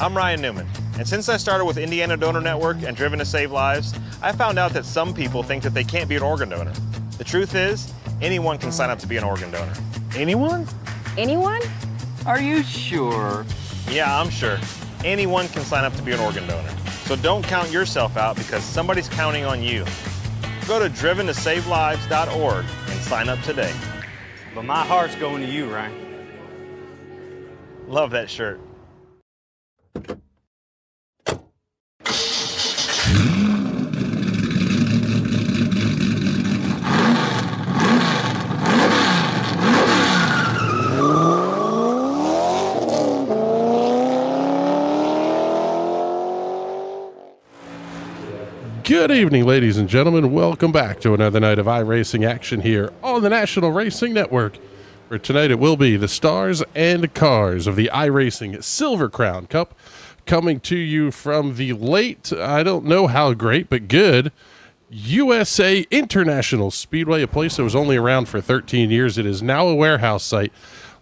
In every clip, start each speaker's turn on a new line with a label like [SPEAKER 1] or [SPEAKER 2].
[SPEAKER 1] I'm Ryan Newman, and since I started with Indiana Donor Network and Driven to Save Lives, I found out that some people think that they can't be an organ donor. The truth is, anyone can sign up to be an organ donor.
[SPEAKER 2] Anyone?
[SPEAKER 3] Anyone?
[SPEAKER 2] Are you sure?
[SPEAKER 1] Yeah, I'm sure. Anyone can sign up to be an organ donor. So don't count yourself out because somebody's counting on you. Go to driventosavelives.org and sign up today.
[SPEAKER 2] But my heart's going to you, Ryan.
[SPEAKER 1] Love that shirt.
[SPEAKER 4] Good evening, ladies and gentlemen. Welcome back to another night of iRacing action here on the National Racing Network. For tonight, it will be the stars and cars of the iRacing Silver Crown Cup, coming to you from the late, I don't know how great, but good, USA International Speedway, a place that was only around for 13 years. It is now a warehouse site.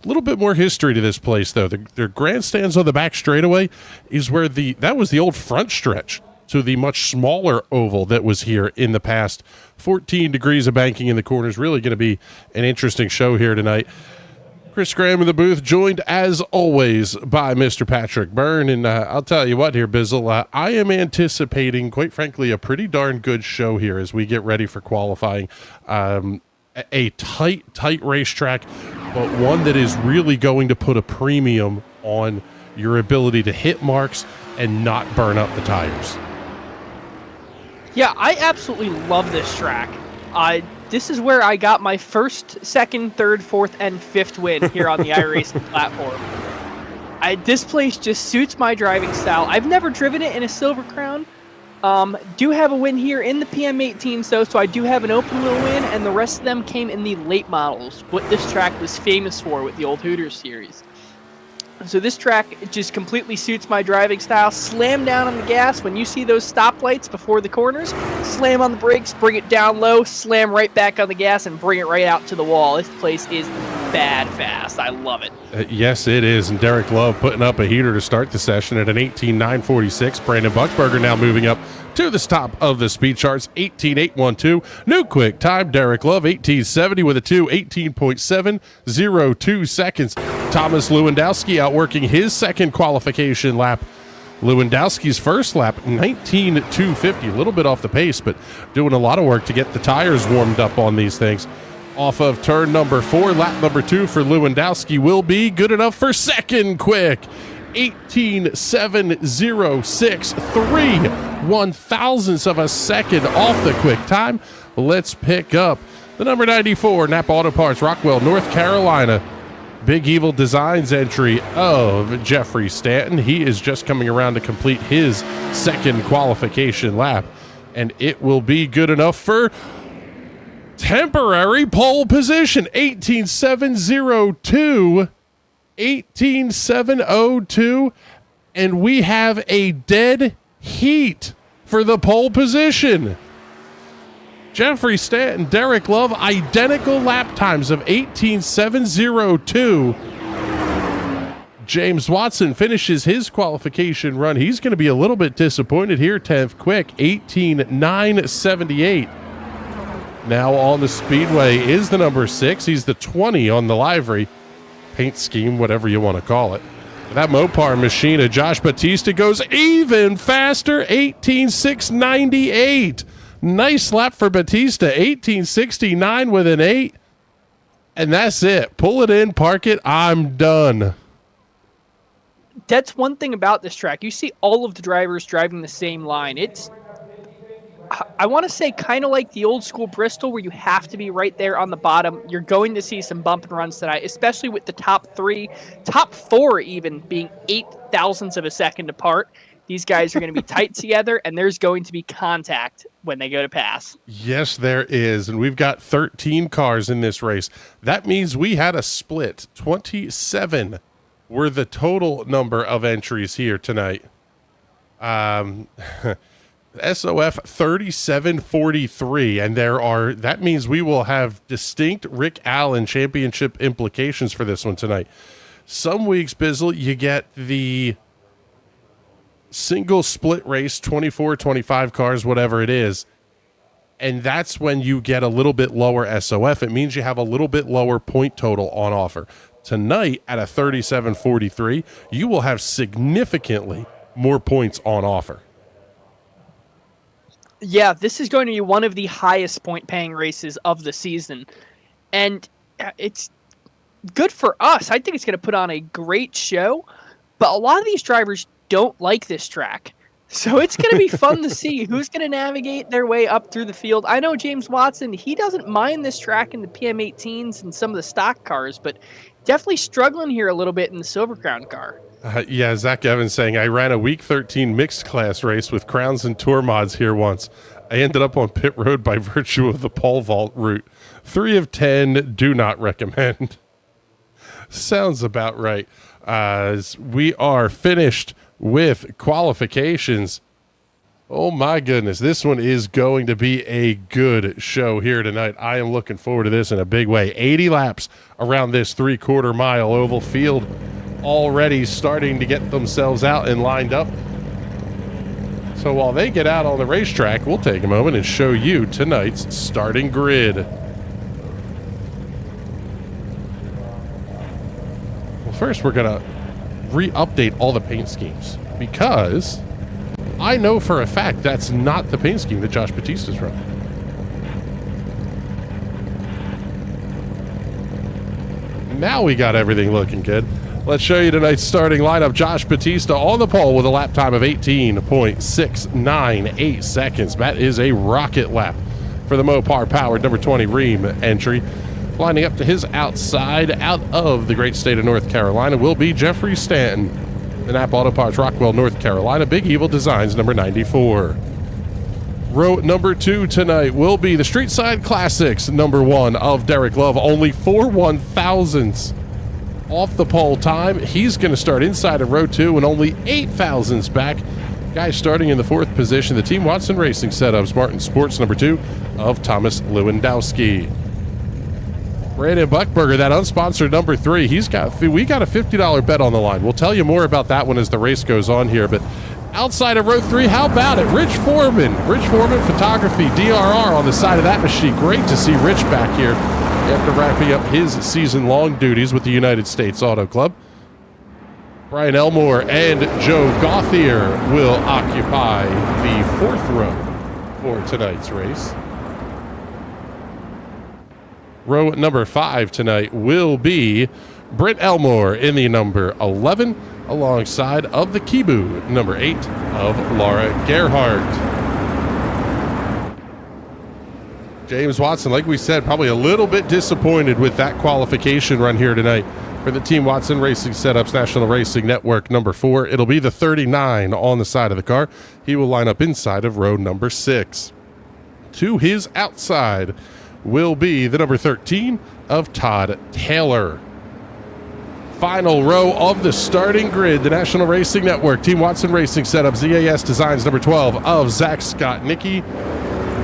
[SPEAKER 4] A little bit more history to this place, though. Their grandstands on the back straightaway is where that was the old front stretch to the much smaller oval that was here in the past. 14 degrees of banking in the corners. Really going to be an interesting show here tonight. Chris Graham in the booth, joined as always by Mr. Patrick Byrne. And I'll tell you what here, Bizzle, I am anticipating, quite frankly, a pretty darn good show here as we get ready for qualifying. A tight racetrack, but one that is really going to put a premium on your ability to hit marks and not burn up the tires.
[SPEAKER 5] Yeah, I absolutely love this track. This is where I got my first, second, third, fourth, and fifth win here on the iRacing platform. This place just suits my driving style. I've never driven it in a Silver Crown. Do have a win here in the PM18s, though, so I do have an open wheel win, and the rest of them came in the late models, what this track was famous for with the old Hooters series. So this track just completely suits my driving style. Slam down on the gas when you see those stoplights before the corners. Slam on the brakes, bring it down low, slam right back on the gas, and bring it right out to the wall. This place is bad fast. I love it.
[SPEAKER 4] Yes, it is. And Derek Love putting up a heater to start the session at an 18.946. Brandon Buckberger now moving up to the top of the speed charts, 18.812. New quick time, Derek Love, 18.70 with a 18.702 seconds. Thomas Lewandowski outworking his second qualification lap. Lewandowski's first lap, 19.250, a little bit off the pace, but doing a lot of work to get the tires warmed up on these things. Off of turn number 4, lap number 2 for Lewandowski will be good enough for second quick. 18.706, 3/1000ths of a second off the quick time. Let's pick up the number 94 Napa Auto Parts, Rockwell, North Carolina. Big Evil Designs entry of Jeffrey Stanton. He is just coming around to complete his second qualification lap, and it will be good enough for temporary pole position. 18.702. 18.702, and we have a dead heat for the pole position. Jeffrey Stanton, Derek Love, identical lap times of 18.702. James Watson finishes his qualification run. He's going to be a little bit disappointed here, 10th quick, 18.978. Now on the speedway is the number 6. He's the 20 on the livery. Paint scheme, whatever you want to call it. That Mopar machine of Josh Batista goes even faster, 18.698. Nice lap for Batista, 18.69 with an 8. And that's it. Pull it in, park it, I'm done.
[SPEAKER 5] That's one thing about this track. You see all of the drivers driving the same line. I want to say kind of like the old school Bristol where you have to be right there on the bottom. You're going to see some bump and runs tonight, especially with the top 3, top 4 even being 0.008 of a second apart. These guys are going to be tight together, and there's going to be contact when they go to pass.
[SPEAKER 4] Yes, there is, and we've got 13 cars in this race. That means we had a split. 27 were the total number of entries here tonight. SOF 3743, and that means we will have distinct Rick Allen championship implications for this one tonight. Some weeks, Bizzle, you get the single split race, 24, 25 cars, whatever it is. And that's when you get a little bit lower SOF. It means you have a little bit lower point total on offer. Tonight at a 37.43, you will have significantly more points on offer.
[SPEAKER 5] Yeah, this is going to be one of the highest point-paying races of the season. And it's good for us. I think it's going to put on a great show. But a lot of these drivers don't like this track. So it's going to be fun to see who's going to navigate their way up through the field. I know James Watson, he doesn't mind this track in the PM18s and some of the stock cars, but definitely struggling here a little bit in the Silver Crown car.
[SPEAKER 4] Yeah, Zach Evans saying, I ran a week 13 mixed class race with crowns and tour mods here once. I ended up on pit road by virtue of the pole vault route. 3 of 10, do not recommend. Sounds about right. We are finished with qualifications. Oh my goodness, this one is going to be a good show here tonight. I am looking forward to this in a big way. 80 laps around this 3/4 mile oval field, already starting to get themselves out and lined up. So while they get out on the racetrack, we'll take a moment and show you tonight's starting grid. Well, first we're going to re-update all the paint schemes, because I know for a fact that's not the paint scheme that Josh Batista's running. Now we got everything looking good. Let's show you tonight's starting lineup. Josh Batista on the pole with a lap time of 18.698 seconds. That is a rocket lap for the Mopar powered number 20 Ream entry. Lining up to his outside, out of the great state of North Carolina, will be Jeffrey Stanton. The Napa Auto Parts, Rockwell, North Carolina, Big Evil Designs, number 94. Row number 2 tonight will be the Street Side Classics, number 1 of Derek Love. Only 4 1,000ths off the pole time. He's going to start inside of row 2 and only 8 thousandths back. Guy starting in the 4th position, the Team Watson Racing setups, Martin Sports, number 2 of Thomas Lewandowski. Brandon Buckberger, that unsponsored number 3, we got a $50 bet on the line. We'll tell you more about that one as the race goes on here, but outside of row 3, how about it? Rich Foreman Photography, DRR on the side of that machine. Great to see Rich back here after wrapping up his season-long duties with the United States Auto Club. Brian Elmore and Joe Gauthier will occupy the 4th row for tonight's race. Row number 5 tonight will be Britt Elmore in the number 11, alongside of the Kibu, number 8 of Laura Gerhardt. James Watson, like we said, probably a little bit disappointed with that qualification run here tonight for the Team Watson Racing Setups National Racing Network number 4. It'll be the 39 on the side of the car. He will line up inside of row number 6. To his outside will be the number 13 of Todd Taylor. Final row of the starting grid, the National Racing Network, Team Watson Racing Setup, ZAS Designs, number 12 of Zach Scott Nicky.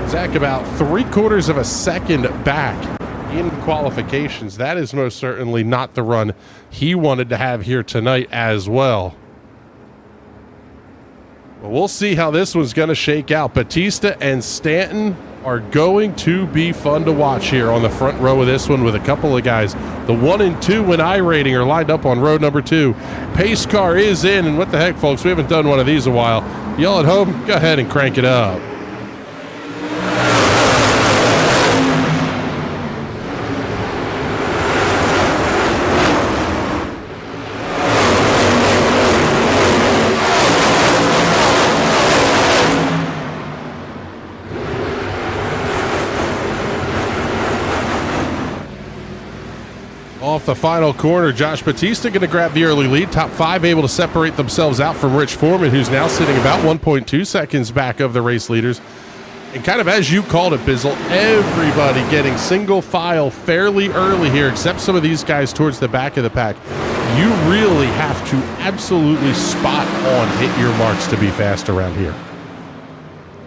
[SPEAKER 4] Zach about 3/4 of a second back in qualifications. That is most certainly not the run he wanted to have here tonight as well. But we'll see how this one's going to shake out. Batista and Stanton are going to be fun to watch here on the front row of this one with a couple of guys. The 1 and 2 when iRating are lined up on row number 2. Pace car is in, and what the heck, folks, we haven't done one of these in a while. Y'all at home, go ahead and crank it up. Off the final corner, Josh Batista going to grab the early lead. Top 5 able to separate themselves out from Rich Foreman, who's now sitting about 1.2 seconds back of the race leaders. And kind of as you called it, Bizzle, everybody getting single file fairly early here, except some of these guys towards the back of the pack. You really have to absolutely spot on, hit your marks to be fast around here.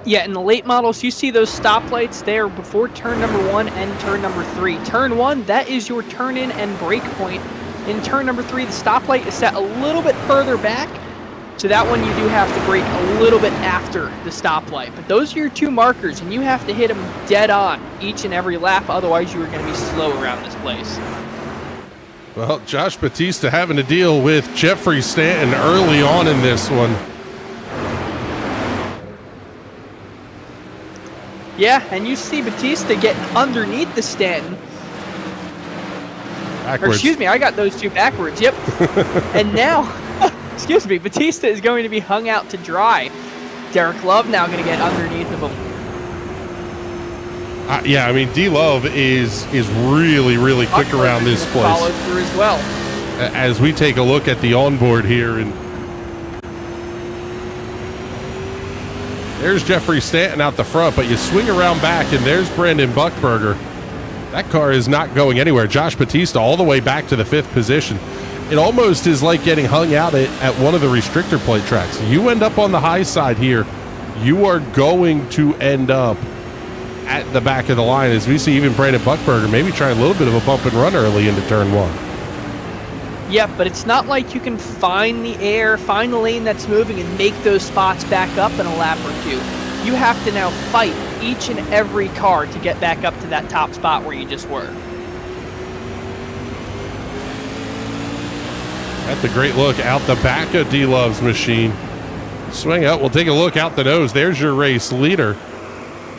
[SPEAKER 5] Yeah, in the late models, you see those stoplights there before turn number 1 and turn number 3. Turn 1, that is your turn in and brake point. In turn number 3, the stoplight is set a little bit further back. So that one you do have to brake a little bit after the stoplight. But those are your two markers, and you have to hit them dead on each and every lap. Otherwise, you are going to be slow around this place.
[SPEAKER 4] Well, Josh Batista having to deal with Jeffrey Stanton early on in this one.
[SPEAKER 5] Yeah, and you see Batista getting underneath the Stanton.
[SPEAKER 4] Backwards.
[SPEAKER 5] Or excuse me, I got those two backwards. Yep. And now, excuse me, Batista is going to be hung out to dry. Derek Love now going to get underneath of him.
[SPEAKER 4] Yeah, I mean, D-Love is really, really quick around this place.
[SPEAKER 5] Followed through as well.
[SPEAKER 4] As we take a look at the onboard here, and there's Jeffrey Stanton out the front, but you swing around back, and there's Brandon Buchberger. That car is not going anywhere. Josh Batista all the way back to the 5th position. It almost is like getting hung out at one of the restrictor plate tracks. You end up on the high side here, you are going to end up at the back of the line, as we see even Brandon Buchberger maybe try a little bit of a bump and run early into turn 1.
[SPEAKER 5] Yeah, but it's not like you can find the air, find the lane that's moving, and make those spots back up in a lap or two. You have to now fight each and every car to get back up to that top spot where you just were.
[SPEAKER 4] That's a great look out the back of D-Love's machine. Swing up, we'll take a look out the nose. There's your race leader,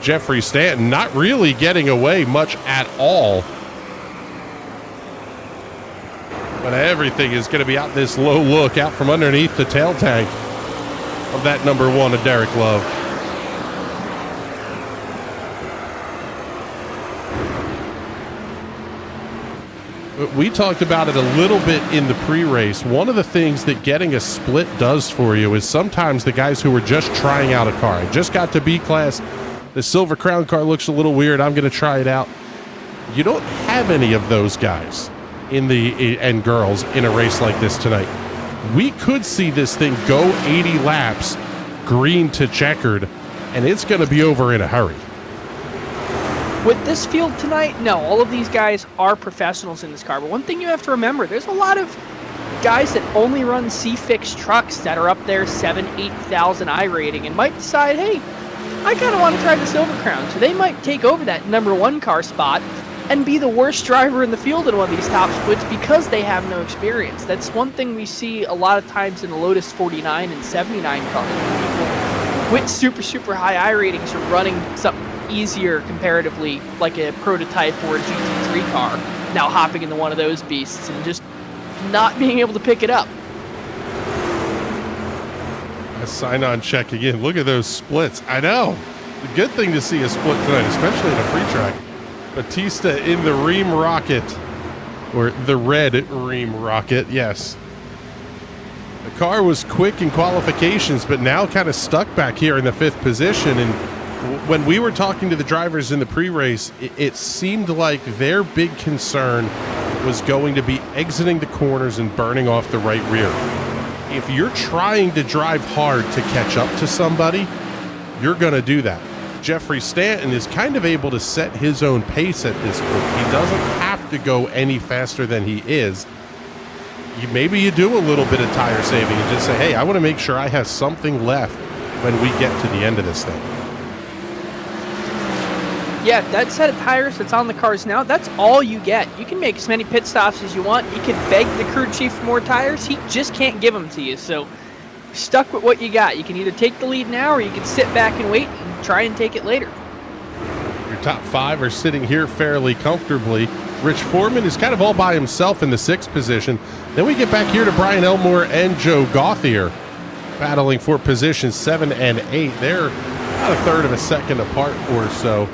[SPEAKER 4] Jeffrey Stanton, not really getting away much at all. But everything is going to be out this low look out from underneath the tail tank of that number 1 of Derek Love. We talked about it a little bit in the pre-race. One of the things that getting a split does for you is sometimes the guys who are just trying out a car, I just got to B-class, the Silver Crown car looks a little weird, I'm going to try it out. You don't have any of those guys and girls in a race like this tonight. We could see this thing go 80 laps, green to checkered, and it's going to be over in a hurry.
[SPEAKER 5] With this field tonight, no, all of these guys are professionals in this car. But one thing you have to remember, there's a lot of guys that only run C-Fix trucks that are up there 7,000, 8,000 iRating and might decide, hey, I kind of want to try the Silver Crown. So they might take over that number 1 car spot and be the worst driver in the field in one of these top splits because they have no experience. That's one thing we see a lot of times in the Lotus 49 and 79 cars. People with super high iRatings are running something easier comparatively, like a prototype or a GT3 car, now hopping into one of those beasts and just not being able to pick it up.
[SPEAKER 4] A sign-on check again. Look at those splits. I know. The good thing to see a split tonight, especially in a free track. Batista in the Ream Rocket, or the red Ream Rocket, yes. The car was quick in qualifications, but now kind of stuck back here in the 5th position. And when we were talking to the drivers in the pre-race, it seemed like their big concern was going to be exiting the corners and burning off the right rear. If you're trying to drive hard to catch up to somebody, you're going to do that. Jeffrey Stanton is kind of able to set his own pace at this point. He doesn't have to go any faster than he is. Maybe you do a little bit of tire saving and just say, hey, I want to make sure I have something left when we get to the end of this thing.
[SPEAKER 5] Yeah, that set of tires that's on the cars now, that's all you get. You can make as many pit stops as you want. You can beg the crew chief for more tires. He just can't give them to you. So stuck with what you got. You can either take the lead now or you can sit back and wait and try and take it later.
[SPEAKER 4] Your top 5 are sitting here fairly comfortably. Rich Foreman is kind of all by himself in the 6th position. Then we get back here to Brian Elmore and Joe Gauthier battling for positions 7 and 8. They're about a third of a second apart or so.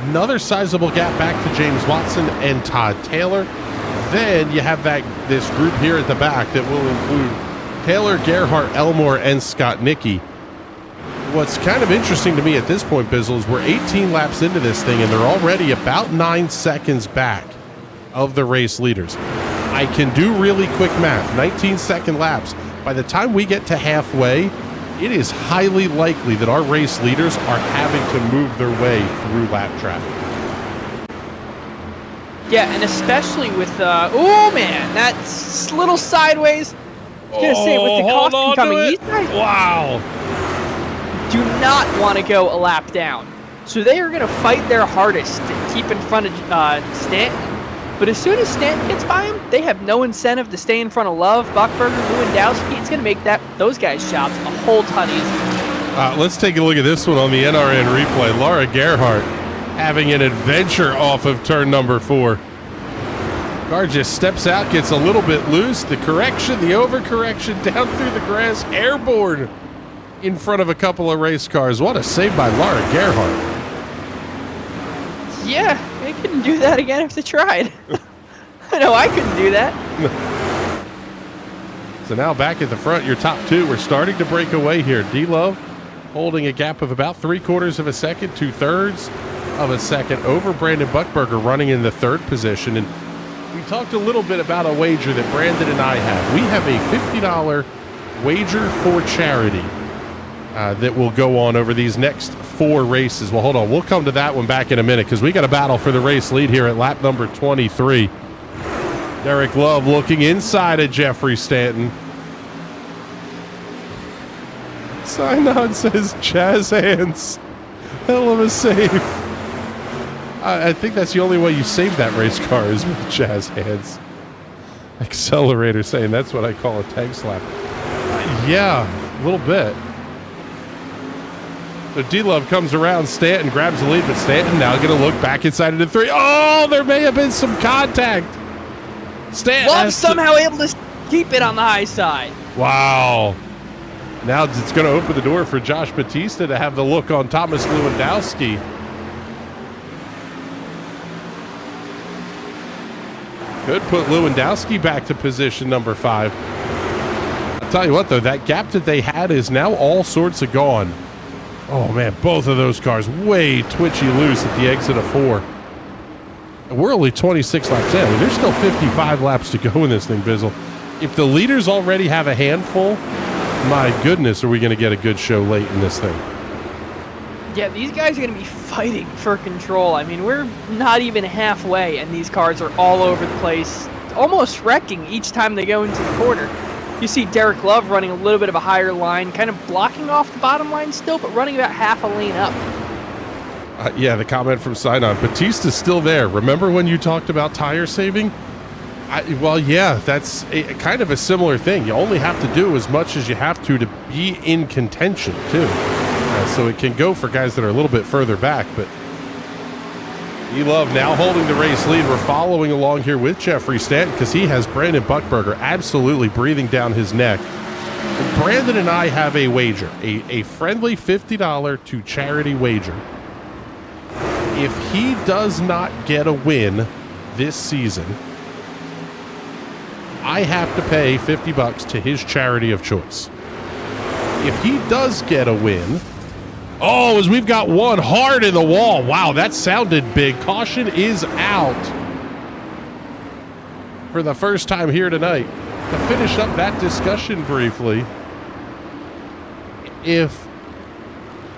[SPEAKER 4] Another sizable gap back to James Watson and Todd Taylor. Then you have this group here at the back that will include Taylor, Gerhart, Elmore, and Scott Nicky. What's kind of interesting to me at this point, Bizzle, is we're 18 laps into this thing, and they're already about 9 seconds back of the race leaders. I can do really quick math, 19-second laps. By the time we get to halfway, it is highly likely that our race leaders are having to move their way through lap traffic.
[SPEAKER 5] Yeah, and especially with, oh man, that's little sideways. I was going to say, with the caution coming, these guys do not want to go a lap down. So they are going to fight their hardest to keep in front of Stanton. But as soon as Stanton gets by him, they have no incentive to stay in front of Love, Buckberger, Lewandowski. It's going to make those guys' jobs a whole ton easier.
[SPEAKER 4] Let's take a look at this one on the NRN replay. Laura Gerhardt having an adventure off of turn number 4. Car just steps out, gets a little bit loose. The correction, the overcorrection down through the grass, airborne in front of a couple of race cars. What a save by Laura Gerhardt.
[SPEAKER 5] Yeah, they couldn't do that again if they tried. I know I couldn't do that.
[SPEAKER 4] So now back at the front, your top 2. We're starting to break away here. D-Love holding a gap of about 3/4 of a second, 2/3 of a second over Brandon Buckberger, running in the 3rd position. And we talked a little bit about a wager that Brandon and I have. We have a $50 wager for charity that will go on over these next 4 races. Well, hold on. We'll come to that one back in a minute because we got a battle for the race lead here at lap number 23. Derek Love looking inside of Jeffrey Stanton. Sinon says jazz hands. Hell of a save. I think that's the only way you save that race car is with jazz hands. Accelerator saying that's what I call a tag slap. Yeah, a little bit. So D-Love comes around, Stanton grabs the lead, but Stanton now going to look back inside into 3. Oh, there may have been some contact. Stanton
[SPEAKER 5] Love somehow able to keep it on the high side.
[SPEAKER 4] Wow. Now it's going to open the door for Josh Batista to have the look on Thomas Lewandowski. Could put Lewandowski back to position number 5. I'll tell you what, though, that gap that they had is now all sorts of gone. Oh, man, both of those cars way twitchy loose at the exit of 4. And we're only 26 laps in. There's still 55 laps to go in this thing, Bizzle. If the leaders already have a handful, my goodness, are we going to get a good show late in this thing.
[SPEAKER 5] Yeah, these guys are going to be fighting for control. I mean, we're not even halfway, and these cars are all over the place, almost wrecking each time they go into the corner. You see Derek Love running a little bit of a higher line, kind of blocking off the bottom line still, but running about half a lane up.
[SPEAKER 4] Yeah, the comment from Sinon. Batista's still there. Remember when you talked about tire saving? Well, yeah, that's kind of a similar thing. You only have to do as much as you have to be in contention, too. So it can go for guys that are a little bit further back, but E-Love now holding the race lead. We're following along here with Jeffrey Stanton because he has Brandon Buckberger absolutely breathing down his neck. And Brandon and I have a wager, a friendly $50 to charity wager. If he does not get a win this season, I have to pay $50 to his charity of choice. If he does get a win, oh, as we've got one hard in the wall. Wow, that sounded big. Caution is out for the first time here tonight. To finish up that discussion briefly, if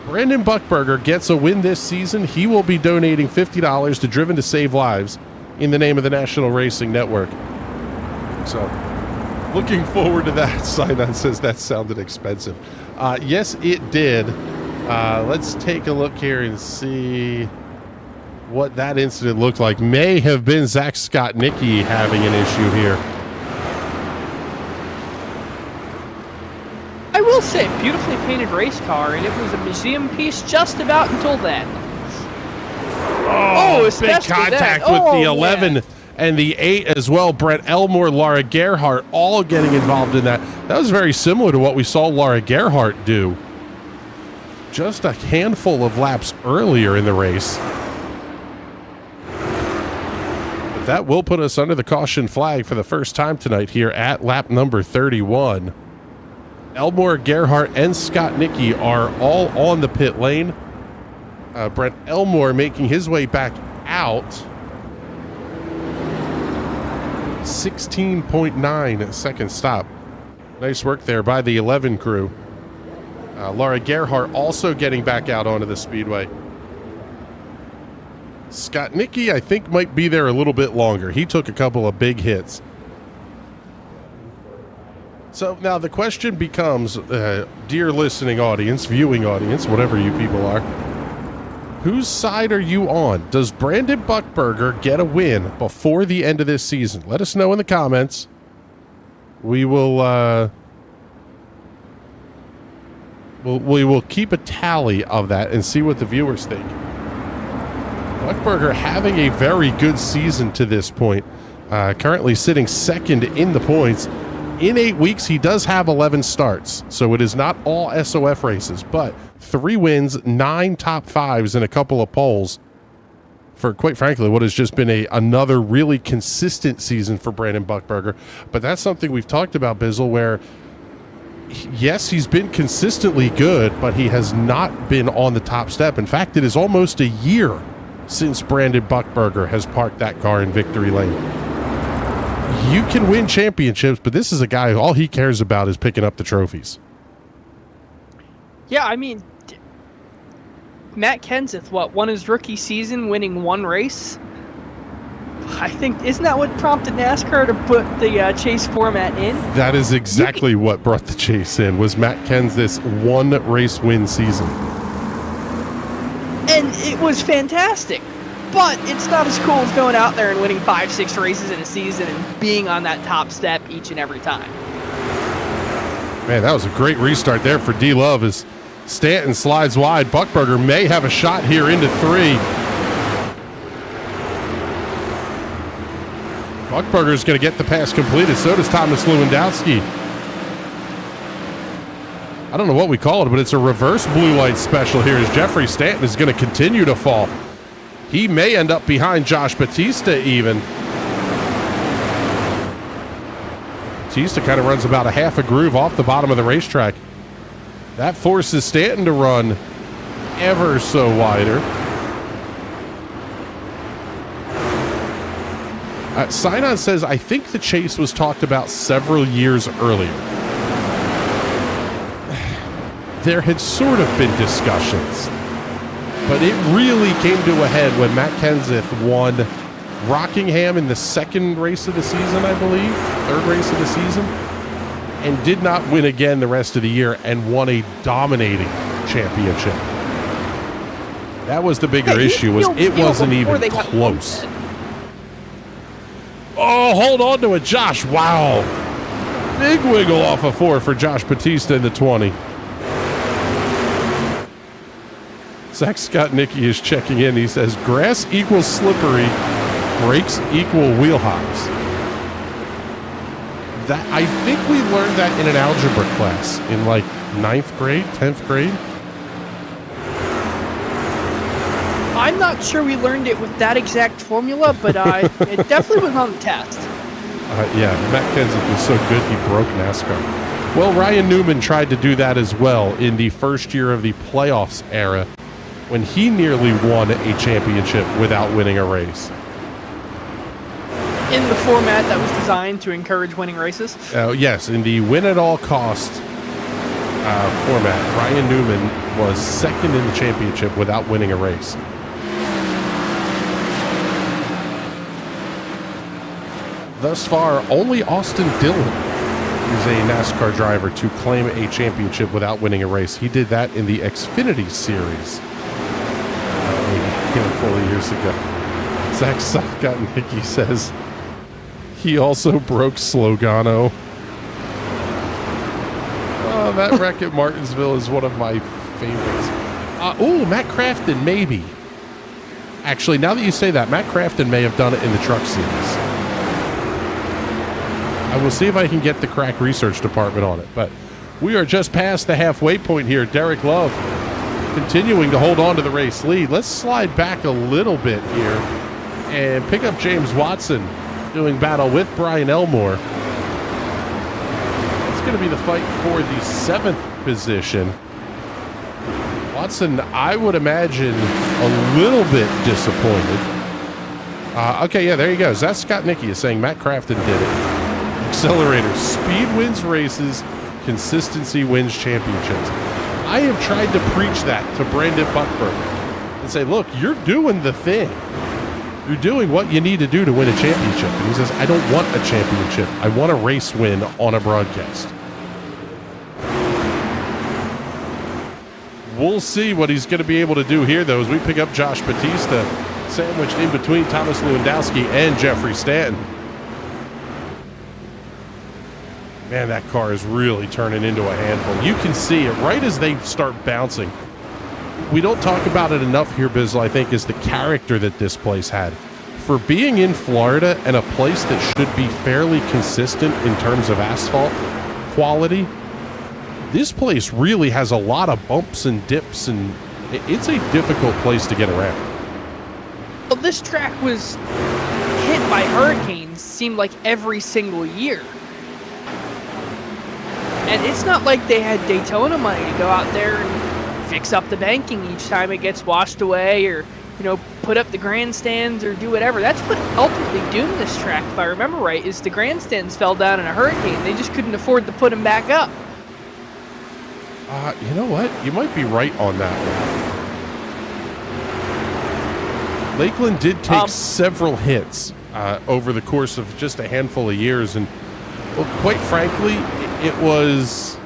[SPEAKER 4] Brandon Buckberger gets a win this season, he will be donating $50 to Driven to Save Lives in the name of the National Racing Network. So, looking forward to that. Sinon says that sounded expensive. Yes, it did. Let's take a look here and see what that incident looked like. May have been Zach Skotnicki having an issue here.
[SPEAKER 5] I will say, beautifully painted race car, and it was a museum piece just about until then.
[SPEAKER 4] Oh, big contact with the 11 and the 8 as well. Brett Elmore, Laura Gerhardt, all getting involved in that. That was very similar to what we saw Laura Gerhardt do just a handful of laps earlier in the race. But that will put us under the caution flag for the first time tonight here at lap number 31. Elmore, Gerhardt, and Skotnicki are all on the pit lane. Brett Elmore making his way back out. 16.9 second stop. Nice work there by the 11 crew. Laura Gerhardt also getting back out onto the speedway. Skotnicki, I think, might be there a little bit longer. He took a couple of big hits. So now the question becomes, dear listening audience, viewing audience, whatever you people are, whose side are you on? Does Brandon Buchberger get a win before the end of this season? Let us know in the comments. We will we will keep a tally of that and see what the viewers think. Buchberger having a very good season to this point, currently sitting second in the points. In 8 weeks, he does have 11 starts, so it is not all SOF races, but 3 wins, 9 top 5s, and a couple of poles for, quite frankly, what has just been another really consistent season for Brandon Buchberger. But that's something we've talked about, Bizzle, where, yes, he's been consistently good, but he has not been on the top step. In fact, it is almost a year since Brandon Buchberger has parked that car in victory lane. You can win championships, but this is a guy who all he cares about is picking up the trophies.
[SPEAKER 5] Yeah, I mean, Matt Kenseth, won his rookie season winning 1 race? I think, isn't that what prompted NASCAR to put the chase format in?
[SPEAKER 4] That is exactly what brought the chase in, was Matt Kenseth's 1 race win season.
[SPEAKER 5] And it was fantastic. But it's not as cool as going out there and winning 5-6 races in a season and being on that top step each and every time.
[SPEAKER 4] Man, that was a great restart there for D-Love as Stanton slides wide. Buchberger may have a shot here into 3. Buchberger's going to get the pass completed. So does Thomas Lewandowski. I don't know what we call it, but it's a reverse blue light special here as Jeffrey Stanton is going to continue to fall. He may end up behind Josh Batista even. Batista kind of runs about a half a groove off the bottom of the racetrack. That forces Stanton to run ever so wider. Sinon says, I think the chase was talked about several years earlier. There had sort of been discussions, but it really came to a head when Matt Kenseth won Rockingham in the 2nd race of the season, I believe, 3rd race of the season, and did not win again the rest of the year and won a dominating championship. That was the bigger issue, was it wasn't even close. Oh, hold on to it, Josh. Wow. Big wiggle off of 4 for Josh Batista in the 20. Zach Scott Nicky is checking in. He says, grass equals slippery, brakes equal wheel hops. That, I think we learned that in an algebra class in like 9th grade, 10th grade.
[SPEAKER 5] I'm not sure we learned it with that exact formula, but it definitely was on the test.
[SPEAKER 4] Yeah, Matt Kenseth was so good he broke NASCAR. Well, Ryan Newman tried to do that as well in the first year of the playoffs era, when he nearly won a championship without winning a race.
[SPEAKER 5] In the format that was designed to encourage winning races?
[SPEAKER 4] Yes, in the win-at-all-cost format, Ryan Newman was 2nd in the championship without winning a race. Thus far, only Austin Dillon is a NASCAR driver to claim a championship without winning a race. He did that in the Xfinity Series a handful of years ago. Zach Scott Nicky says he also broke Slogano. Oh, that wreck at Martinsville is one of my favorites. Matt Crafton, maybe. Actually, now that you say that, Matt Crafton may have done it in the truck series. I will see if I can get the crack research department on it. But we are just past the halfway point here. Derek Love continuing to hold on to the race lead. Let's slide back a little bit here and pick up James Watson doing battle with Brian Elmore. It's going to be the fight for the 7th position. Watson, I would imagine, a little bit disappointed. Okay, yeah, there you go. Zach Scott Nicky is saying Matt Crafton did it. Accelerator. Speed wins races. Consistency wins championships. I have tried to preach that to Brandon Buchberger and say, look, you're doing the thing. You're doing what you need to do to win a championship. And he says, I don't want a championship. I want a race win on a broadcast. We'll see what he's going to be able to do here, though, as we pick up Josh Batista, sandwiched in between Thomas Lewandowski and Jeffrey Stanton. Man, that car is really turning into a handful. You can see it right as they start bouncing. We don't talk about it enough here, Bizzle, I think, is the character that this place had. For being in Florida and a place that should be fairly consistent in terms of asphalt quality, this place really has a lot of bumps and dips, and it's a difficult place to get around.
[SPEAKER 5] Well, this track was hit by hurricanes, seemed like every single year. And it's not like they had Daytona money to go out there and fix up the banking each time it gets washed away, or, you know, put up the grandstands or do whatever. That's what ultimately doomed this track, if I remember right, is the grandstands fell down in a hurricane. They just couldn't afford to put them back up.
[SPEAKER 4] You know what? You might be right on that one. Lakeland did take several hits over the course of just a handful of years, and well, quite frankly, it was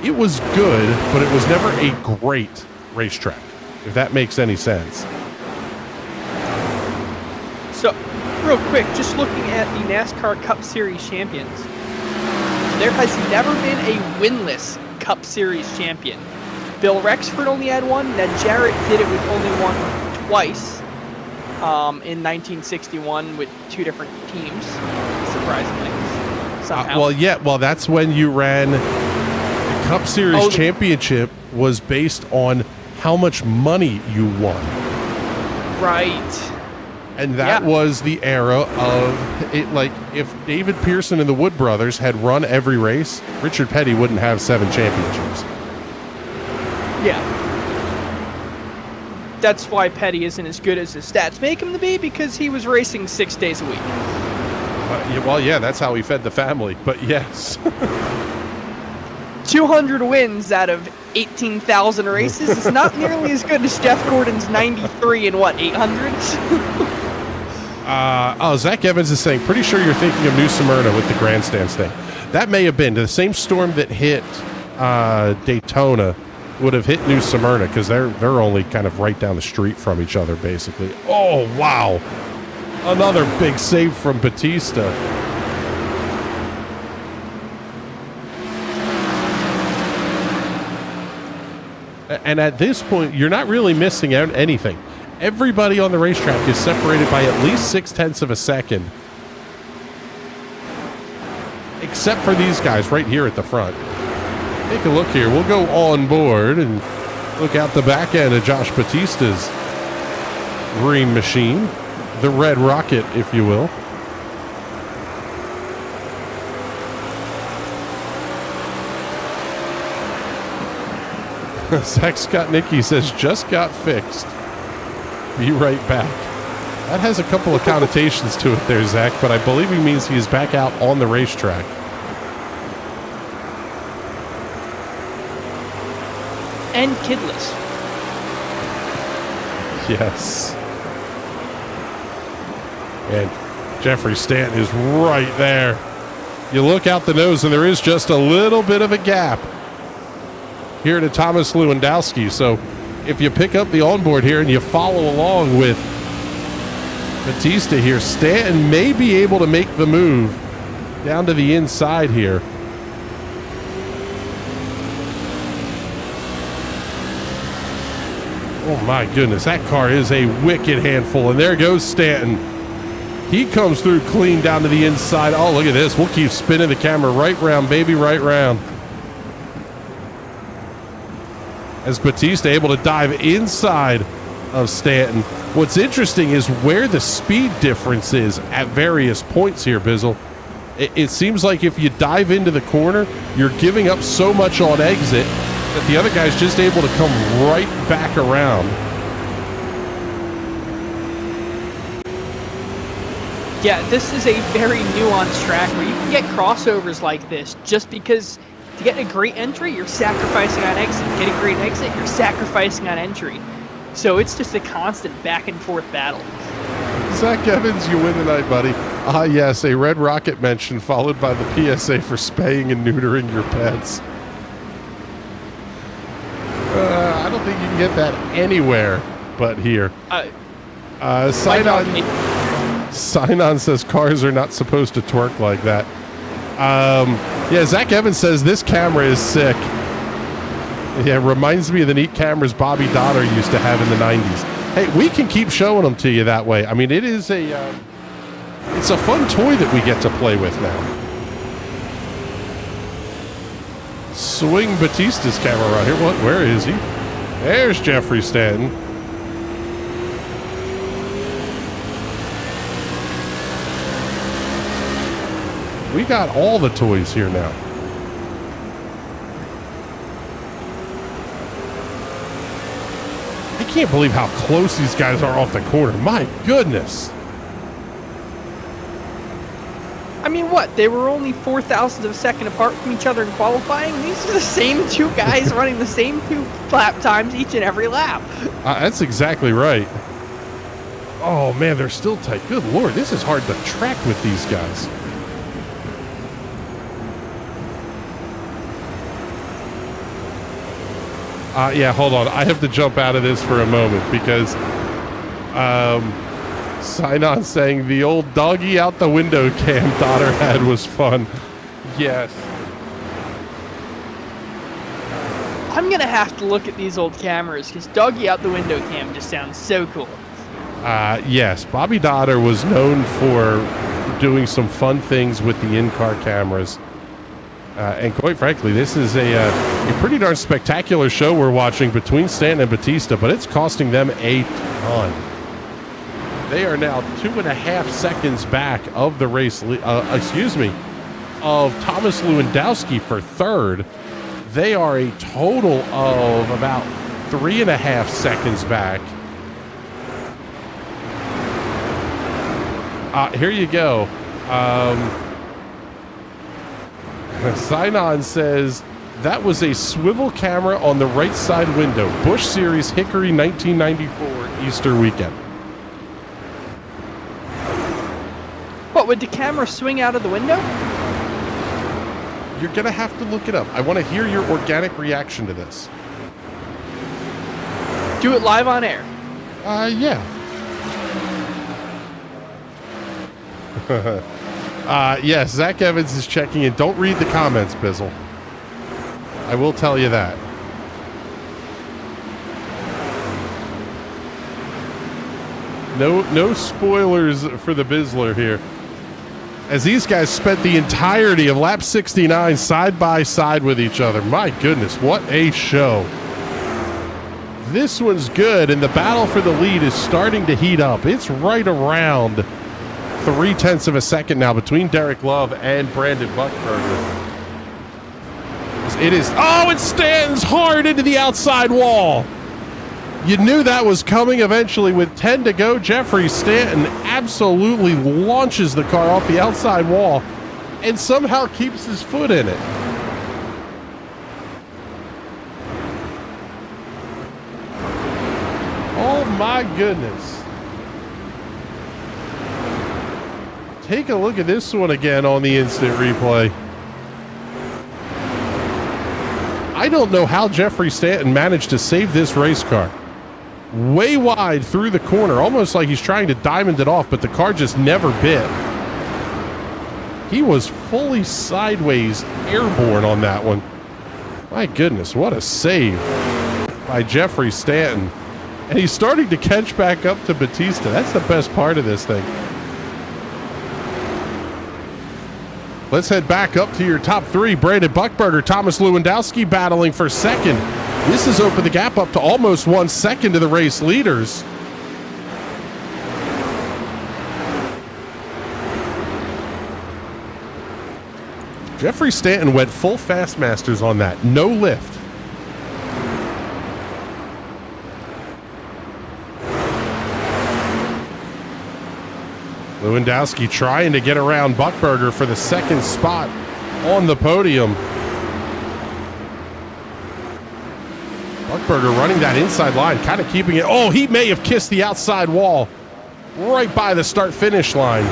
[SPEAKER 4] good, but it was never a great racetrack, if that makes any sense.
[SPEAKER 5] So, real quick, just looking at the NASCAR Cup Series champions, there has never been a winless Cup Series champion. Bill Rexford only had one, then Jarrett did it with only one twice in 1961 with two different teams, surprisingly.
[SPEAKER 4] Well, that's when you ran the Cup Series championship was based on how much money you won.
[SPEAKER 5] Right.
[SPEAKER 4] And that was the era of it. Like, if David Pearson and the Wood Brothers had run every race, Richard Petty wouldn't have 7 championships.
[SPEAKER 5] Yeah. That's why Petty isn't as good as his stats make him to be, because he was racing 6 days a week.
[SPEAKER 4] That's how he fed the family, but yes.
[SPEAKER 5] 200 wins out of 18,000 races is not nearly as good as Jeff Gordon's 93 in, 800s?
[SPEAKER 4] Zach Evans is saying, pretty sure you're thinking of New Smyrna with the grandstands thing. That may have been. The same storm that hit Daytona would have hit New Smyrna, because they're only kind of right down the street from each other, basically. Oh, wow. Another big save from Batista. And at this point, you're not really missing out anything. Everybody on the racetrack is separated by at least 0.6 of a second. Except for these guys right here at the front. Take a look here. We'll go on board and look out the back end of Josh Batista's green machine. The Red Rocket, if you will. Zach Scott Nicky says, just got fixed. Be right back. That has a couple of connotations to it there, Zach, but I believe he means he is back out on the racetrack.
[SPEAKER 5] And kidless.
[SPEAKER 4] Yes. And Jeffrey Stanton is right there. You look out the nose, and there is just a little bit of a gap here to Thomas Lewandowski. So if you pick up the onboard here and you follow along with Batista here, Stanton may be able to make the move down to the inside here. Oh my goodness, that car is a wicked handful. And there goes Stanton. He comes through clean down to the inside. Oh, look at this. We'll keep spinning the camera right round, baby, right round. As Batista able to dive inside of Stanton. What's interesting is where the speed difference is at various points here, Bizzle. It seems like if you dive into the corner, you're giving up so much on exit that the other guy's just able to come right back around.
[SPEAKER 5] Yeah, this is a very nuanced track where you can get crossovers like this just because to get a great entry, you're sacrificing on exit. Get a great exit, you're sacrificing on entry. So it's just a constant back and forth battle.
[SPEAKER 4] Zach Evans, you win tonight, buddy. Yes, a Red Rocket mention followed by the PSA for spaying and neutering your pets. think you can get that anywhere but here. Sign on says cars are not supposed to twerk like that. Yeah, Zach Evans says this camera is sick. Yeah, it reminds me of the neat cameras Bobby Donner used to have in the 90s. Hey, we can keep showing them to you that way. I mean, it is it's a fun toy that we get to play with now. Swing Batista's camera right here. What? Where is he? There's Jeffrey Stanton. We got all the toys here now. I can't believe how close these guys are off the corner. My goodness.
[SPEAKER 5] I mean, what? They were only 0.04 of a second apart from each other in qualifying? These are the same two guys running the same 2 lap times each and every lap.
[SPEAKER 4] That's exactly right. Oh, man, they're still tight. Good Lord, this is hard to track with these guys. Yeah, hold on. I have to jump out of this for a moment because Sign On saying the old doggy out the window cam Donner had was fun. Yes.
[SPEAKER 5] I'm going to have to look at these old cameras because doggy out the window cam just sounds so cool.
[SPEAKER 4] Yes, Bobby Donner was known for doing some fun things with the in-car cameras. And quite frankly, this is a pretty darn spectacular show we're watching between Stanton and Batista, but it's costing them a ton. They are now 2.5 seconds back of the race, of Thomas Lewandowski for third. They are a total of about 3.5 seconds back. Here you go. Sign On says that was a swivel camera on the right side window. Busch Series Hickory 1994 Easter weekend.
[SPEAKER 5] What, would the camera swing out of the window?
[SPEAKER 4] You're going to have to look it up. I want to hear your organic reaction to this.
[SPEAKER 5] Do it live on air.
[SPEAKER 4] Yeah. Yes, Zach Evans is checking in. Don't read the comments, Bizzle. I will tell you that. No spoilers for the Bizzler here. As these guys spent the entirety of lap 69 side by side with each other. My goodness, what a show. This one's good, and the battle for the lead is starting to heat up. It's right around 0.3 of a second now between Derek Love and Brandon Buckberger. It is, it stands hard into the outside wall. You knew that was coming eventually. With 10 to go, Jeffrey Stanton absolutely launches the car off the outside wall and somehow keeps his foot in it. Oh my goodness. Take a look at this one again on the instant replay. I don't know how Jeffrey Stanton managed to save this race car. Way wide through the corner, almost like he's trying to diamond it off, but the car just never bit. He was fully sideways airborne on that one. My goodness, what a save by Jeffrey Stanton. And he's starting to catch back up to Batista. That's the best part of this thing. Let's head back up to your top three. Brandon Buckberger, Thomas Lewandowski battling for second. This has opened the gap up to almost 1 second to the race leaders. Jeffrey Stanton went full Fastmasters on that. No lift. Lewandowski trying to get around Buckberger for the second spot on the podium. Buckberger running that inside line, kind of keeping it. Oh, he may have kissed the outside wall right by the start-finish line.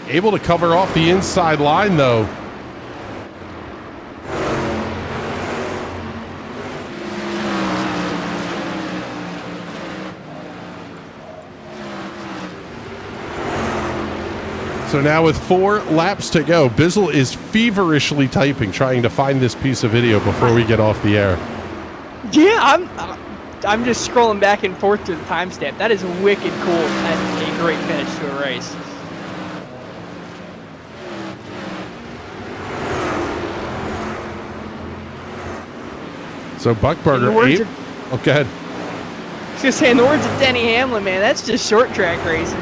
[SPEAKER 4] Able to cover off the inside line, though. So now with 4 laps to go, Bizzle is feverishly typing, trying to find this piece of video before we get off the air.
[SPEAKER 5] Yeah, I'm just scrolling back and forth to the timestamp. That is wicked cool and a great finish to a race.
[SPEAKER 4] So Buckburger, go ahead.
[SPEAKER 5] I was going to say, in the words of Denny Hamlin, man, that's just short track racing.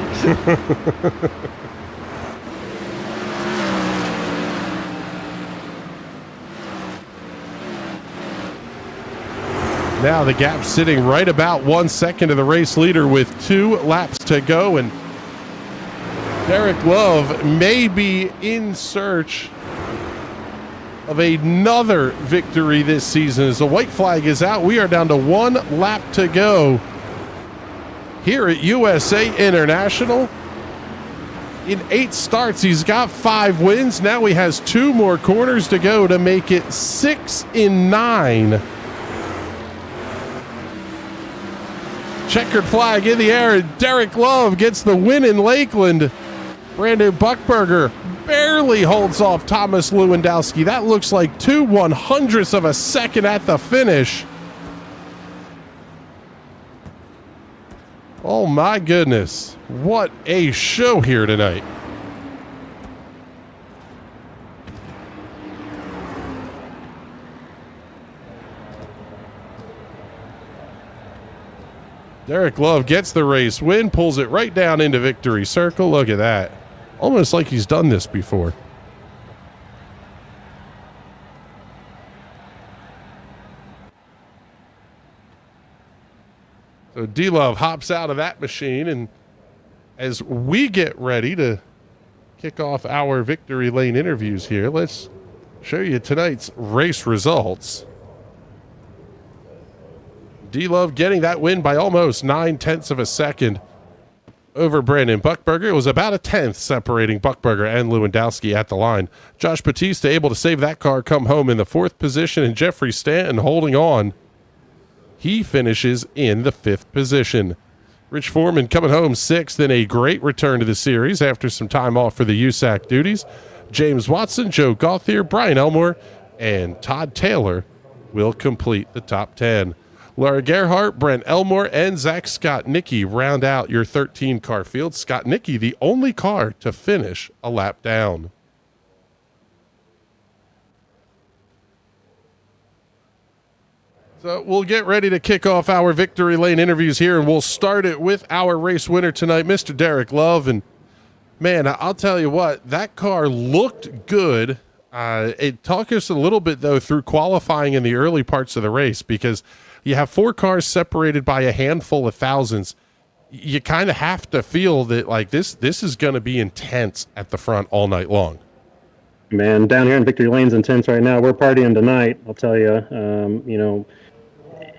[SPEAKER 4] Now the gap sitting right about 1 second to the race leader with 2 laps to go, and Derek Love may be in search of another victory this season. As the white flag is out, we are down to 1 lap to go here at USA International. In 8 starts, he's got 5 wins. Now he has 2 more corners to go to make it 6 in 9. Checkered flag in the air, and Derek Love gets the win in Lakeland. Brandon Buckburger barely holds off Thomas Lewandowski. That looks like 2/100ths of a second at the finish. Oh my goodness. What a show here tonight. Derek Love gets the race win, pulls it right down into victory circle. Look at that. Almost like he's done this before. So D-Love hops out of that machine, and as we get ready to kick off our victory lane interviews here, let's show you tonight's race results. D-Love getting that win by almost 9/10ths of a second over Brandon Buckburger. It was about a 10th separating Buckburger and Lewandowski at the line. Josh Batista able to save that car, come home in the 4th position, and Jeffrey Stanton holding on. He finishes in the 5th position. Rich Foreman coming home 6th in a great return to the series after some time off for the USAC duties. James Watson, Joe Gauthier, Brian Elmore, and Todd Taylor will complete the top 10. Laura Gerhardt, Brent Elmore, and Zach Scott-Nicky round out your 13-car field. Scott-Nicky, the only car to finish a lap down. So we'll get ready to kick off our victory lane interviews here, and we'll start it with our race winner tonight, Mr. Derek Love. And, man, I'll tell you what, that car looked good. It took us a little bit, though, through qualifying in the early parts of the race, because you have 4 cars separated by a handful of thousandths. You kind of have to feel that, like, this is going to be intense at the front all night long.
[SPEAKER 3] Man, down here in Victory Lane's intense right now. We're partying tonight, I'll tell you.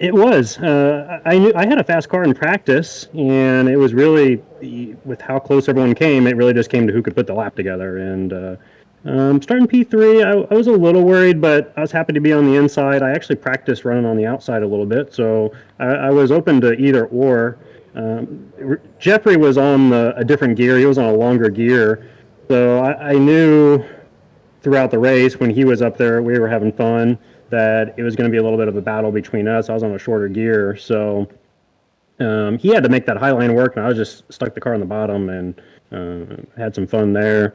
[SPEAKER 3] It was. I had a fast car in practice, and it was really, with how close everyone came, it really just came to who could put the lap together. And starting P3, I was a little worried, but I was happy to be on the inside. I actually practiced running on the outside a little bit, so I was open to either or. Jeffrey was on a different gear. He was on a longer gear, so I knew throughout the race when he was up there, we were having fun, that it was going to be a little bit of a battle between us. I was on a shorter gear, so he had to make that high line work, and I was just stuck the car on the bottom and had some fun there.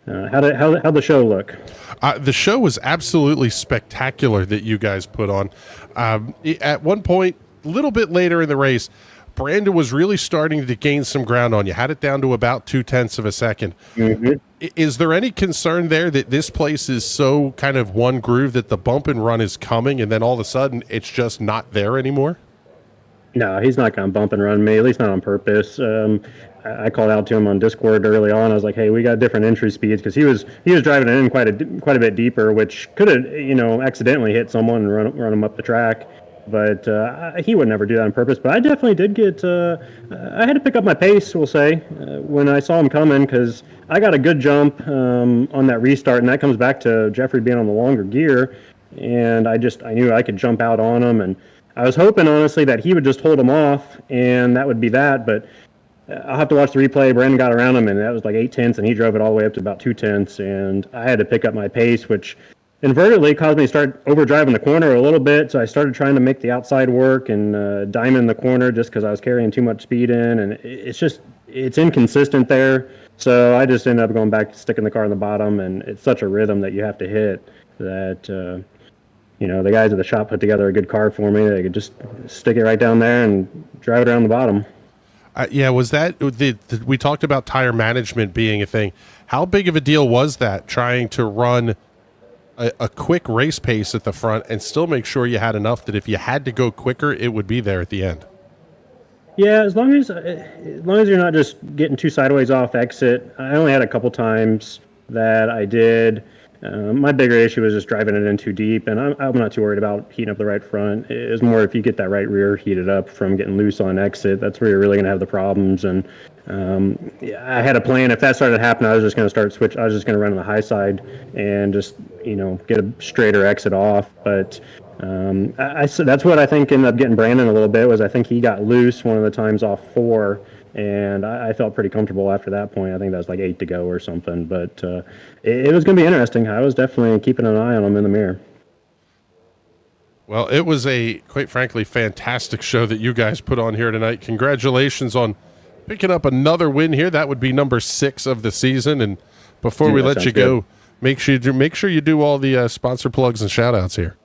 [SPEAKER 3] How'd the show look?
[SPEAKER 4] The show was absolutely spectacular that you guys put on. At one point, a little bit later in the race, Brandon was really starting to gain some ground on you. Had it down to about 0.2 of a second. Mm-hmm. Is there any concern there that this place is so kind of one groove that the bump and run is coming, and then all of a sudden it's just not there anymore?
[SPEAKER 3] No, he's not going to bump and run me, at least not on purpose. I called out to him on Discord early on. I was like, "Hey, we got different entry speeds," because he was driving it in quite a bit deeper, which could have accidentally hit someone and run him up the track. But he would never do that on purpose. But I definitely did get. I had to pick up my pace, we'll say, when I saw him coming, because I got a good jump on that restart, and that comes back to Jeffrey being on the longer gear, and I knew I could jump out on him, and I was hoping honestly that he would just hold him off, and that would be that. But I'll have to watch the replay. Brandon got around him, and that was like 8 tenths, and he drove it all the way up to about 2 tenths. And I had to pick up my pace, which inadvertently caused me to start overdriving the corner a little bit. So I started trying to make the outside work and diamond the corner just because I was carrying too much speed in, and it's inconsistent there. So I just ended up going back, sticking the car in the bottom, and it's such a rhythm that you have to hit that. The guys at the shop put together a good car for me. They could just stick it right down there and drive it around the bottom.
[SPEAKER 4] Was that we talked about tire management being a thing? How big of a deal was that, trying to run a quick race pace at the front and still make sure you had enough that if you had to go quicker, it would be there at the end?
[SPEAKER 3] Yeah, as long as you're not just getting too sideways off exit. I only had a couple times that I did. My bigger issue was just driving it in too deep, and I'm not too worried about heating up the right front. It's more if you get that right rear heated up from getting loose on exit, that's where you're really going to have the problems. And I had a plan. If that started happening, I was just going to I was just going to run on the high side and just get a straighter exit off. But that's what I think ended up getting Brandon a little bit. Was I think he got loose one of the times off 4. And I felt pretty comfortable after that point. I think that was like 8 to go or something. But it was going to be interesting. I was definitely keeping an eye on him in the mirror.
[SPEAKER 4] Well, it was a, quite frankly, fantastic show that you guys put on here tonight. Congratulations on picking up another win here. That would be number 6 of the season. And before we let you go, make sure you do all the sponsor plugs and shout outs here.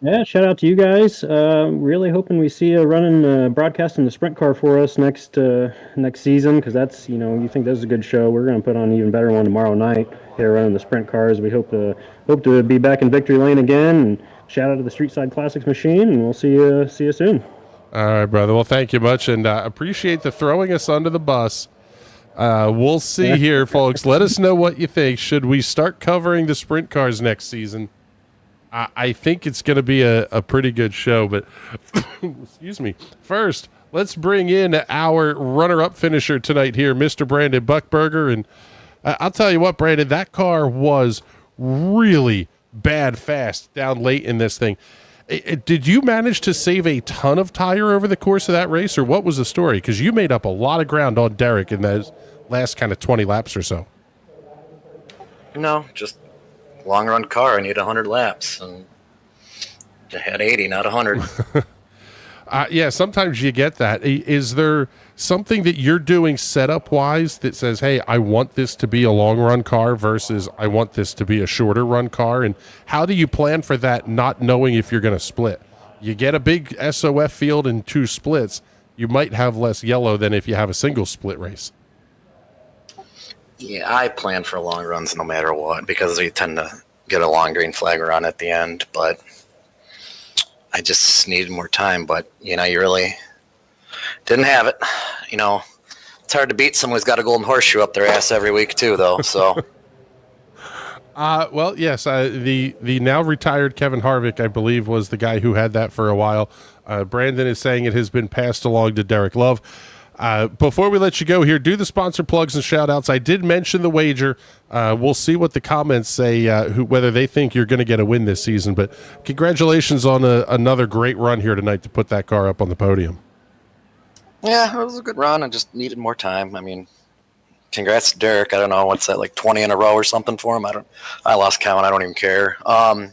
[SPEAKER 3] Yeah, shout out to you guys. Really hoping we see you running broadcasting the sprint car for us next season, because that's you think this is a good show. We're going to put on an even better one tomorrow night here running the sprint cars. We hope to be back in victory lane again. And shout out to the Street Side Classics machine, and we'll see you soon.
[SPEAKER 4] All right, brother. Well, thank you much, and appreciate the throwing us under the bus. We'll see here, folks. Let us know what you think. Should we start covering the sprint cars next season? I think it's going to be a pretty good show, but excuse me. First, let's bring in our runner-up finisher tonight here, Mr. Brandon Buckberger. And I'll tell you what, Brandon, that car was really bad fast down late in this thing. Did you manage to save a ton of tire over the course of that race, or what was the story? Because you made up a lot of ground on Derek in those last kind of 20 laps or so.
[SPEAKER 6] No, just long run car. I need 100 laps, and I had 80, not 100.
[SPEAKER 4] Yeah, sometimes you get that. Is there something that you're doing setup wise that says, hey, I want this to be a long run car versus I want this to be a shorter run car? And how do you plan for that, not knowing if you're going to split? You get a big SOF field and 2 splits, you might have less yellow than if you have a single split race.
[SPEAKER 6] Yeah, I plan for long runs no matter what, because we tend to get a long green flag run at the end, but I just needed more time. But, you really didn't have it. It's hard to beat someone who's got a golden horseshoe up their ass every week too, though, so.
[SPEAKER 4] Well, yes, the now retired Kevin Harvick, I believe, was the guy who had that for a while. Brandon is saying it has been passed along to Derek Love. Before we let you go here, do the sponsor plugs and shout outs. I did mention the wager. We'll see what the comments say, whether they think you're going to get a win this season. But congratulations on another great run here tonight to put that car up on the podium.
[SPEAKER 6] Yeah, it was a good run. I just needed more time. I mean, congrats to Derek. I don't know, what's that, like 20 in a row or something for him? I lost count. I don't even care. I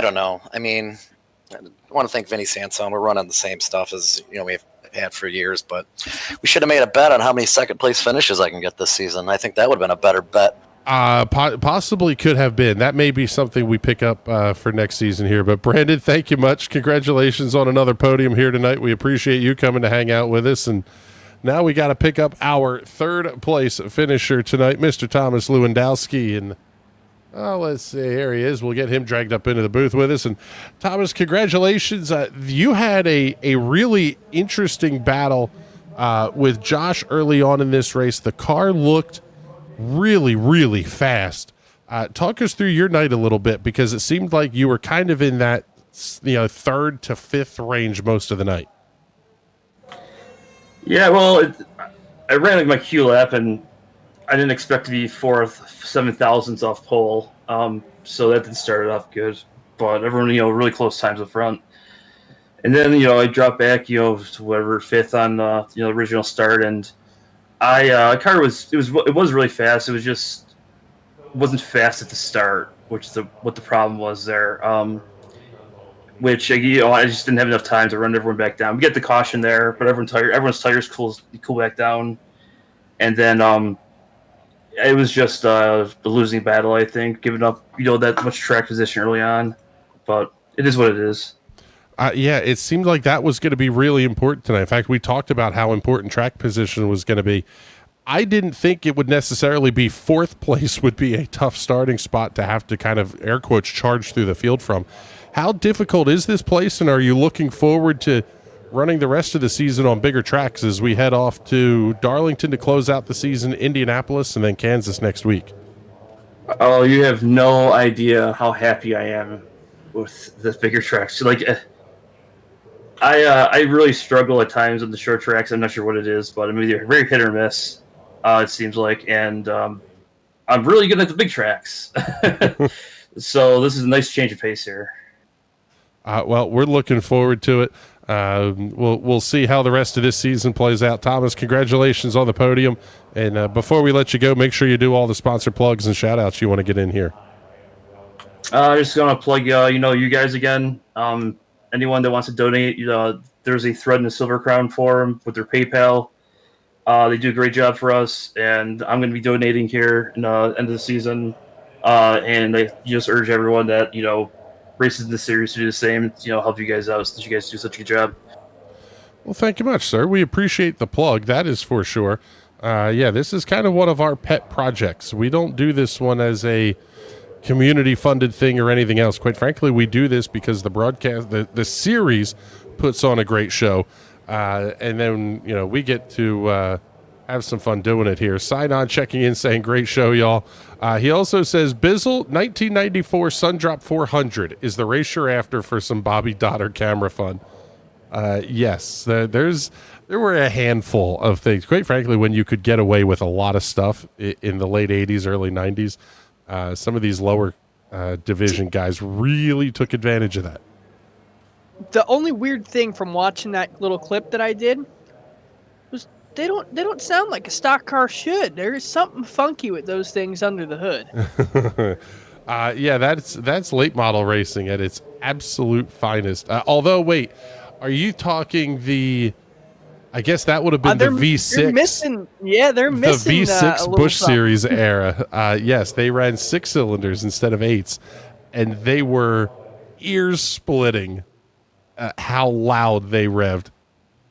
[SPEAKER 6] don't know. I mean, I want to thank Vinny Sansone. We're running the same stuff as we've had for years, but we should have made a bet on how many second place finishes I can get this season. I think that would have been a better bet.
[SPEAKER 4] Possibly could have been. That may be something we pick up for next season here. But Brandon, thank you much. Congratulations on another podium here tonight. We appreciate you coming to hang out with us. And now we got to pick up our 3rd place finisher tonight, Mr. Thomas Lewandowski. And let's see, here he is. We'll get him dragged up into the booth with us. And Thomas, congratulations. You had a really interesting battle with Josh early on in this race. The car looked really, really fast. Talk us through your night a little bit, because it seemed like you were kind of in that 3rd to 5th range most of the night.
[SPEAKER 7] Yeah, well, I ran like my Q lap, and I didn't expect to be 4th, 7 thousandths off pole. So that didn't start it off good. But everyone, really close times up front. And then, I dropped back, to whatever, fifth on the original start, and car it was really fast. It was just wasn't fast at the start, which what the problem was there. Which I just didn't have enough time to run everyone back down. We get the caution there, but everyone's tires cool back down, and then it was just the losing battle. I think giving up that much track position early on, but it is what it is.
[SPEAKER 4] Yeah, it seemed like that was going to be really important tonight. In fact, we talked about how important track position was going to be. I didn't think it would necessarily be fourth place would be a tough starting spot to have to kind of, air quotes, charge through the field from. How difficult is this place, and are you looking forward to running the rest of the season on bigger tracks as we head off to Darlington to close out the season, Indianapolis, and then Kansas next week?
[SPEAKER 7] Oh, you have no idea how happy I am with the bigger tracks. I really struggle at times on the short tracks. I'm not sure what it is, but I'm either very hit or miss, it seems like. And I'm really good at the big tracks. So this is a nice change of pace here.
[SPEAKER 4] Well, we're looking forward to it. We'll see how the rest of this season plays out. Thomas, congratulations on the podium. And before we let you go, make sure you do all the sponsor plugs and shout-outs you want to get in here.
[SPEAKER 7] Just going to plug, you guys again. Anyone that wants to donate, there's a thread in the Silver Crown forum with their PayPal. They do a great job for us, and I'm going to be donating here in the end of the season. And I just urge everyone that, races in the series to do the same, help you guys out since you guys do such a good job.
[SPEAKER 4] Well, thank you much, sir. We appreciate the plug. That is for sure. This is kind of one of our pet projects. We don't do this one as a community-funded thing or anything else. Quite frankly, we do this because the broadcast, the series puts on a great show. And then, we get to have some fun doing it here. Sidon checking in saying, great show, y'all. He also says, Bizzle, 1994 Sundrop 400 is the race you're after for some Bobby Dotter camera fun. Yes, there were a handful of things. Quite frankly, when you could get away with a lot of stuff in the late 80s, early 90s, some of these lower division guys really took advantage of that.
[SPEAKER 5] The only weird thing from watching that little clip that I did was they don't sound like a stock car should. There is something funky with those things under the hood.
[SPEAKER 4] That's late model racing at its absolute finest. Although, wait, are you talking the? I guess that would have been the V6.
[SPEAKER 5] They're missing
[SPEAKER 4] the V6 Busch
[SPEAKER 5] something.
[SPEAKER 4] Series era. Yes, they ran 6 cylinders instead of 8s, and they were ears splitting. How loud they revved.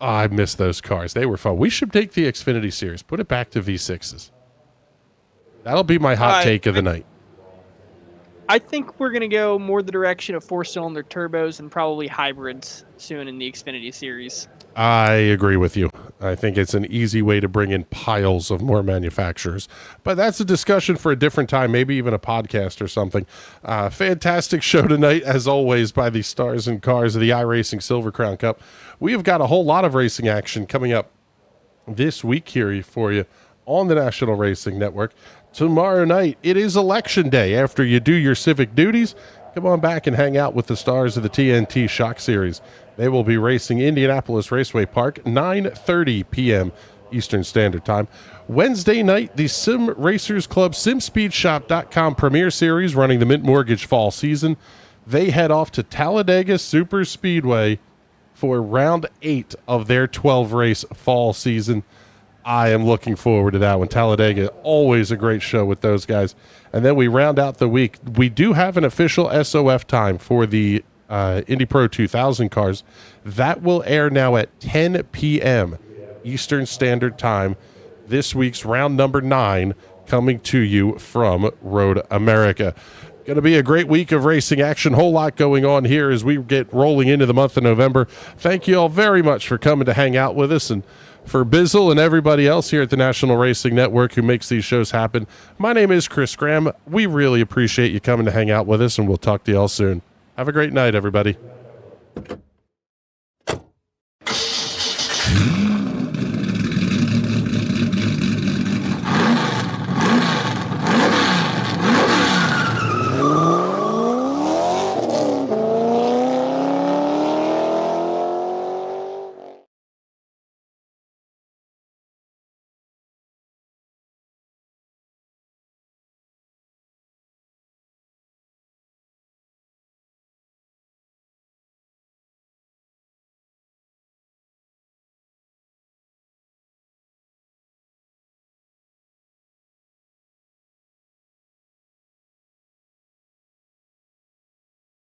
[SPEAKER 4] Oh, I miss those cars. They were fun. We should take the Xfinity Series, put it back to V6s. That'll be my hot take of the night.
[SPEAKER 5] I think we're going to go more the direction of 4-cylinder turbos and probably hybrids soon in the Xfinity Series.
[SPEAKER 4] I agree with you. I think it's an easy way to bring in piles of more manufacturers. But that's a discussion for a different time, maybe even a podcast or something. Fantastic show tonight, as always, by the stars and cars of the iRacing Silver Crown Cup. We have got a whole lot of racing action coming up this week here for you on the National Racing Network. Tomorrow night, it is Election Day. After you do your civic duties, come on back and hang out with the stars of the TNT Shock Series. They will be racing Indianapolis Raceway Park, 9:30 p.m. Eastern Standard Time. Wednesday night, the Sim Racers Club SimSpeedShop.com Premier Series running the Mint Mortgage Fall season. They head off to Talladega Super Speedway for round 8 of their 12-race fall season. I am looking forward to that one. Talladega, always a great show with those guys. And then we round out the week. We do have an official SOF time for the Indy Pro 2000 cars. That will air now at 10 p.m. Eastern Standard Time. This week's round number 9 coming to you from Road America. Going to be a great week of racing action. Whole lot going on here as we get rolling into the month of November. Thank you all very much for coming to hang out with us, and for Bizzle and everybody else here at the National Racing Network who makes these shows happen. My name is Chris Graham. We really appreciate you coming to hang out with us, and we'll talk to you all soon. Have a great night, everybody.